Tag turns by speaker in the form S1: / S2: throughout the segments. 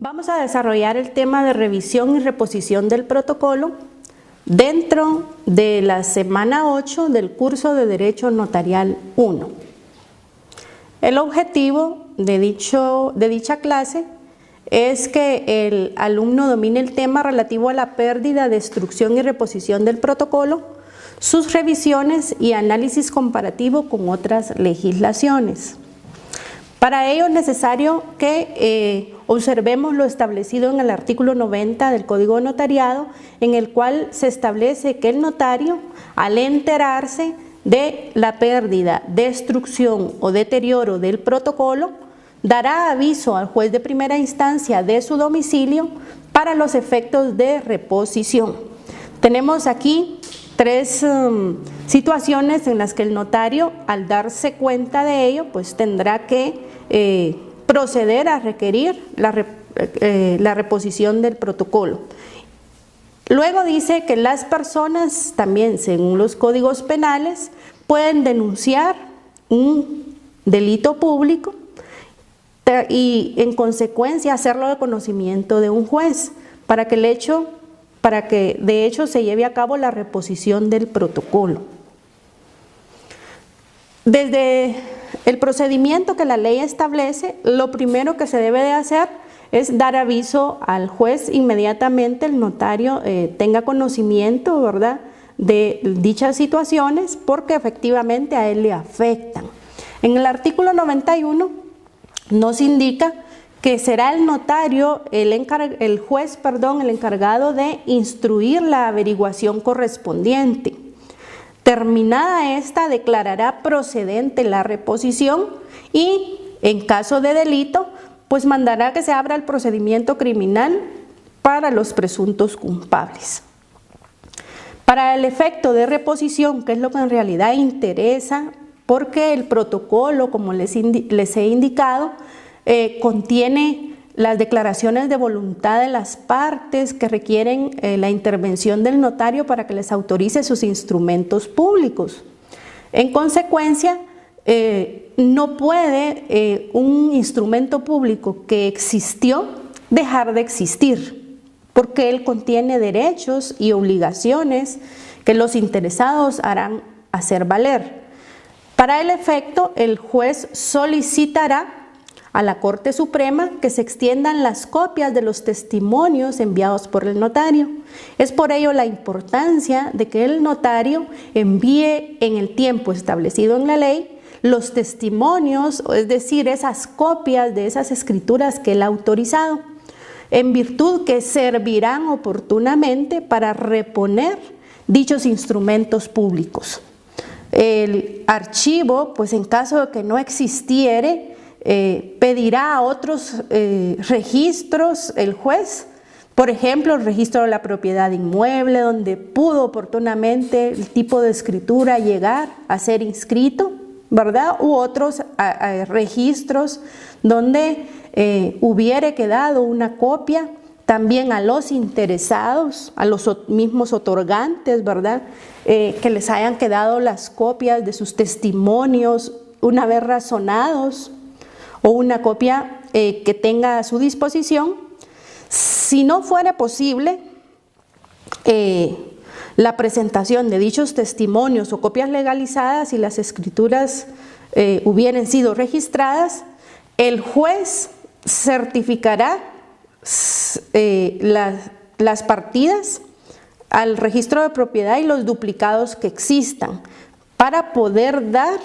S1: Vamos a desarrollar el tema de revisión y reposición del protocolo dentro de la semana 8 del curso de Derecho Notarial 1. El objetivo de dicha clase es que el alumno domine el tema relativo a la pérdida, destrucción y reposición del protocolo, sus revisiones y análisis comparativo con otras legislaciones. Para ello es necesario que observemos lo establecido en el artículo 90 del Código de Notariado, en el cual se establece que el notario, al enterarse de la pérdida, destrucción o deterioro del protocolo, dará aviso al juez de primera instancia de su domicilio para los efectos de reposición. Tenemos aquí tres situaciones en las que el notario, al darse cuenta de ello, pues tendrá que proceder a requerir la reposición del protocolo. Luego dice que las personas, también según los códigos penales, pueden denunciar un delito público y en consecuencia hacerlo de conocimiento de un juez para que de hecho se lleve a cabo la reposición del protocolo. Desde el procedimiento que la ley establece, lo primero que se debe de hacer es dar aviso al juez inmediatamente, el notario tenga conocimiento, ¿verdad?, de dichas situaciones, porque efectivamente a él le afectan. En el artículo 91 nos indica que será el notario, el juez, el encargado de instruir la averiguación correspondiente. Terminada esta, declarará procedente la reposición y, en caso de delito, pues mandará que se abra el procedimiento criminal para los presuntos culpables. Para el efecto de reposición, que es lo que en realidad interesa, porque el protocolo, como les he indicado, contiene las declaraciones de voluntad de las partes que requieren la intervención del notario para que les autorice sus instrumentos públicos. En consecuencia, no puede un instrumento público que existió dejar de existir, porque él contiene derechos y obligaciones que los interesados harán hacer valer. Para el efecto, el juez solicitará a la Corte Suprema que se extiendan las copias de los testimonios enviados por el notario. Es por ello la importancia de que el notario envíe en el tiempo establecido en la ley los testimonios, es decir, esas copias de esas escrituras que él ha autorizado, en virtud que servirán oportunamente para reponer dichos instrumentos públicos. El archivo, pues en caso de que no existiere, pedirá a otros registros el juez, por ejemplo, el registro de la propiedad inmueble, donde pudo oportunamente el tipo de escritura llegar a ser inscrito, ¿verdad? U otros registros donde hubiere quedado una copia, también a los interesados, a los mismos otorgantes, ¿verdad? Que les hayan quedado las copias de sus testimonios una vez razonados, o una copia que tenga a su disposición. Si no fuera posible la presentación de dichos testimonios o copias legalizadas y las escrituras hubieran sido registradas, el juez certificará las partidas al registro de propiedad y los duplicados que existan para poder dar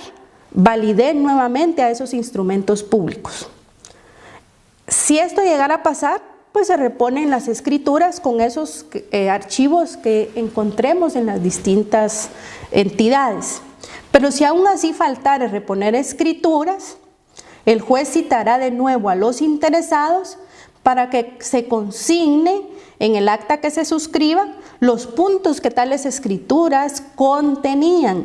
S1: validez nuevamente a esos instrumentos públicos. Si esto llegara a pasar, pues se reponen las escrituras con esos archivos que encontremos en las distintas entidades. Pero si aún así faltara reponer escrituras, el juez citará de nuevo a los interesados para que se consigne en el acta que se suscriba los puntos que tales escrituras contenían.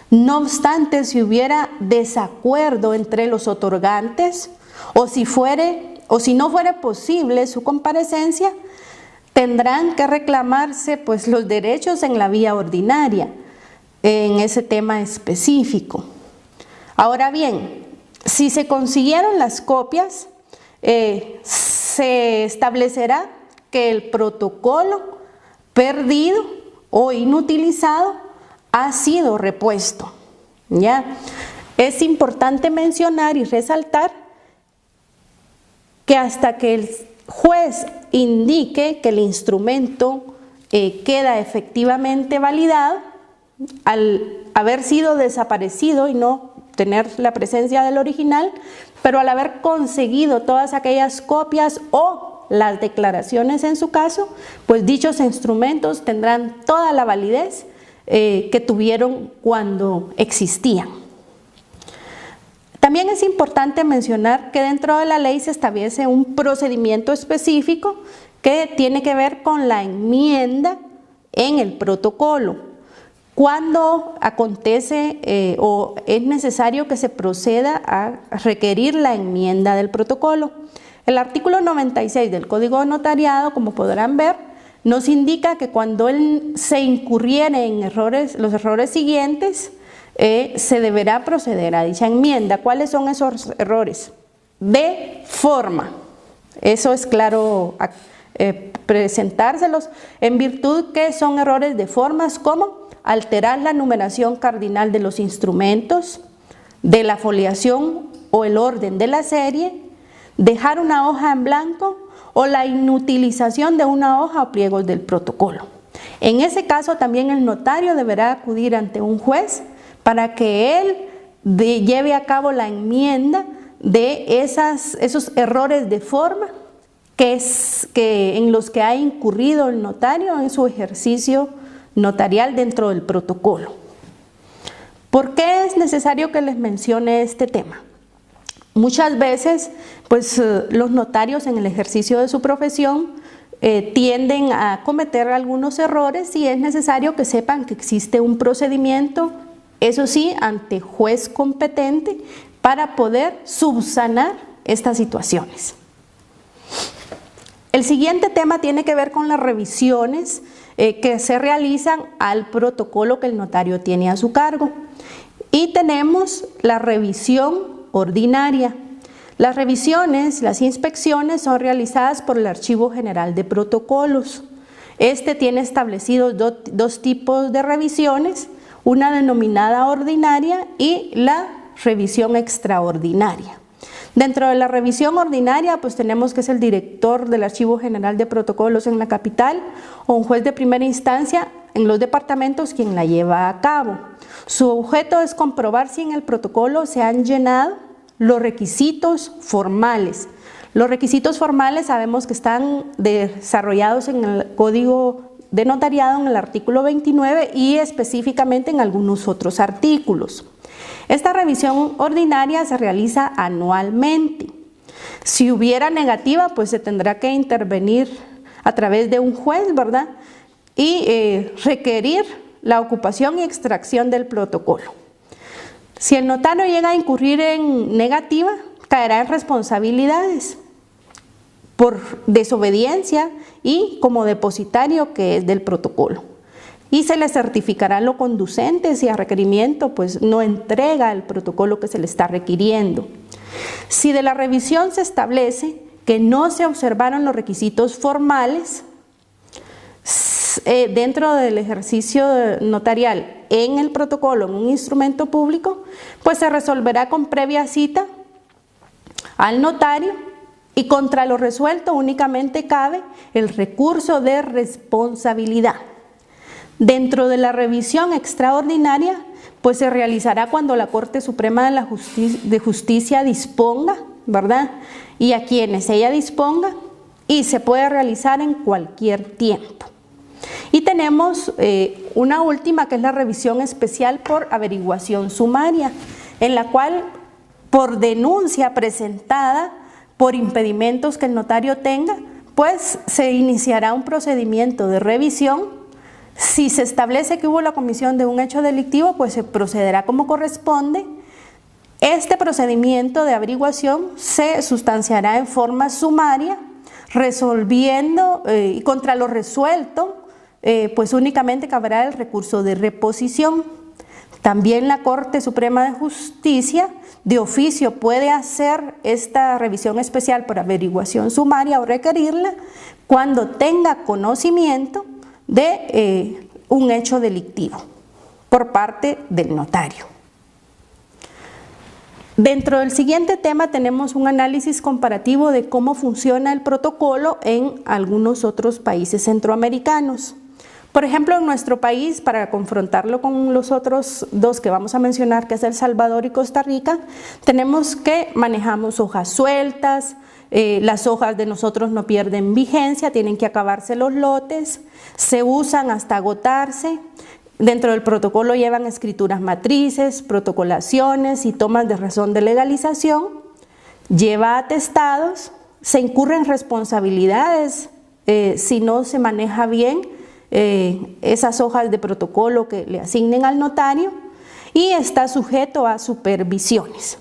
S1: No obstante, si hubiera desacuerdo entre los otorgantes o si no fuera posible su comparecencia, tendrán que reclamarse pues los derechos en la vía ordinaria en ese tema específico. Ahora bien, si se consiguieron las copias, se establecerá que el protocolo perdido o inutilizado ha sido repuesto. ¿Ya? Es importante mencionar y resaltar que hasta que el juez indique que el instrumento queda efectivamente validado, al haber sido desaparecido y no tener la presencia del original, pero al haber conseguido todas aquellas copias o las declaraciones en su caso, pues dichos instrumentos tendrán toda la validez que tuvieron cuando existían. También es importante mencionar que dentro de la ley se establece un procedimiento específico que tiene que ver con la enmienda en el protocolo. Cuando acontece o es necesario que se proceda a requerir la enmienda del protocolo. El artículo 96 del Código de Notariado, como podrán ver, nos indica que cuando se incurriere en los errores siguientes, se deberá proceder a dicha enmienda. ¿Cuáles son esos errores? De forma. Eso es claro presentárselos, en virtud que son errores de formas como alterar la numeración cardinal de los instrumentos, de la foliación o el orden de la serie, dejar una hoja en blanco o la inutilización de una hoja o pliegos del protocolo. En ese caso también el notario deberá acudir ante un juez para que él lleve a cabo la enmienda de esos errores de forma en los que ha incurrido el notario en su ejercicio notarial dentro del protocolo. ¿Por qué es necesario que les mencione este tema? Muchas veces, pues los notarios en el ejercicio de su profesión tienden a cometer algunos errores y es necesario que sepan que existe un procedimiento, eso sí, ante juez competente para poder subsanar estas situaciones. El siguiente tema tiene que ver con las revisiones que se realizan al protocolo que el notario tiene a su cargo. Y tenemos la revisión ordinaria. Las revisiones, las inspecciones son realizadas por el Archivo General de Protocolos. Este tiene establecidos dos tipos de revisiones, una denominada ordinaria y la revisión extraordinaria. Dentro de la revisión ordinaria, pues tenemos que es el director del Archivo General de Protocolos en la capital o un juez de primera instancia en los departamentos quien la lleva a cabo. Su objeto es comprobar si en el protocolo se han llenado los requisitos formales. Los requisitos formales sabemos que están desarrollados en el Código de Notariado en el artículo 29 y específicamente en algunos otros artículos. Esta revisión ordinaria se realiza anualmente. Si hubiera negativa, pues se tendrá que intervenir a través de un juez, ¿verdad? Y requerir la ocupación y extracción del protocolo. Si el notario llega a incurrir en negativa, caerá en responsabilidades por desobediencia y como depositario que es del protocolo. Y se le certificará lo conducente si a requerimiento pues no entrega el protocolo que se le está requiriendo. Si de la revisión se establece que no se observaron los requisitos formales dentro del ejercicio notarial en el protocolo, en un instrumento público, pues se resolverá con previa cita al notario y contra lo resuelto únicamente cabe el recurso de responsabilidad. Dentro de la revisión extraordinaria, pues se realizará cuando la Corte Suprema de Justicia disponga, ¿verdad? Y a quienes ella disponga, y se puede realizar en cualquier tiempo. Y tenemos una última que es la revisión especial por averiguación sumaria, en la cual por denuncia presentada por impedimentos que el notario tenga, pues se iniciará un procedimiento de revisión. Si se establece que hubo la comisión de un hecho delictivo, pues se procederá como corresponde. Este procedimiento de averiguación se sustanciará en forma sumaria, resolviendo y contra lo resuelto, pues únicamente caberá el recurso de reposición. También la Corte Suprema de Justicia de oficio puede hacer esta revisión especial por averiguación sumaria o requerirla cuando tenga conocimiento de un hecho delictivo por parte del notario. Dentro del siguiente tema tenemos un análisis comparativo de cómo funciona el protocolo en algunos otros países centroamericanos. Por ejemplo, en nuestro país, para confrontarlo con los otros dos que vamos a mencionar, que es El Salvador y Costa Rica, tenemos que manejamos hojas sueltas, las hojas de nosotros no pierden vigencia, tienen que acabarse los lotes, se usan hasta agotarse. Dentro del protocolo llevan escrituras matrices, protocolaciones y tomas de razón de legalización, lleva atestados, se incurren responsabilidades si no se maneja bien esas hojas de protocolo que le asignen al notario y está sujeto a supervisiones.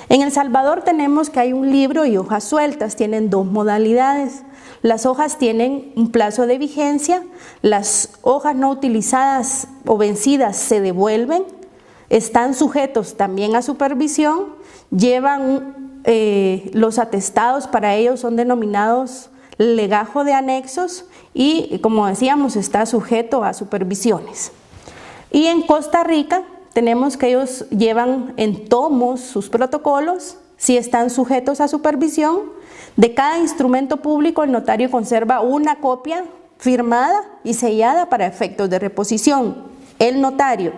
S1: En El Salvador tenemos que hay un libro y hojas sueltas, tienen dos modalidades. Las hojas tienen un plazo de vigencia, las hojas no utilizadas o vencidas se devuelven, están sujetos también a supervisión, llevan los atestados, para ellos son denominados legajo de anexos y, como decíamos, está sujeto a supervisiones. Y en Costa Rica tenemos que ellos llevan en tomos sus protocolos, si están sujetos a supervisión. De cada instrumento público el notario conserva una copia firmada y sellada para efectos de reposición. El notario.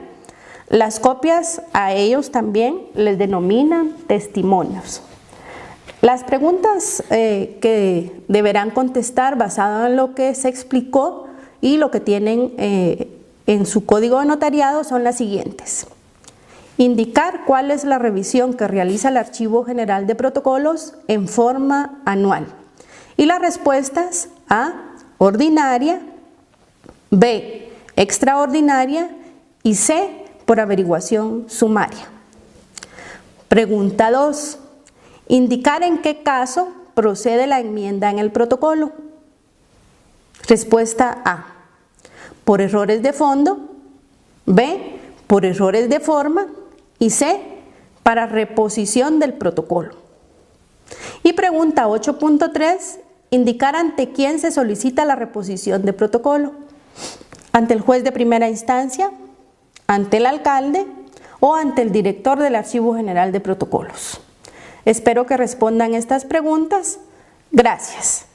S1: Las copias a ellos también les denominan testimonios. Las preguntas que deberán contestar basadas en lo que se explicó y lo que tienen en su código de notariado son las siguientes. Indicar cuál es la revisión que realiza el Archivo General de Protocolos en forma anual. Y las respuestas A, ordinaria, B, extraordinaria y C, por averiguación sumaria. Pregunta 2. Indicar en qué caso procede la enmienda en el protocolo. Respuesta A, por errores de fondo, B, por errores de forma y C, para reposición del protocolo. Y pregunta 8.3, indicar ante quién se solicita la reposición de protocolo. Ante el juez de primera instancia, ante el alcalde o ante el director del Archivo General de Protocolos. Espero que respondan estas preguntas. Gracias.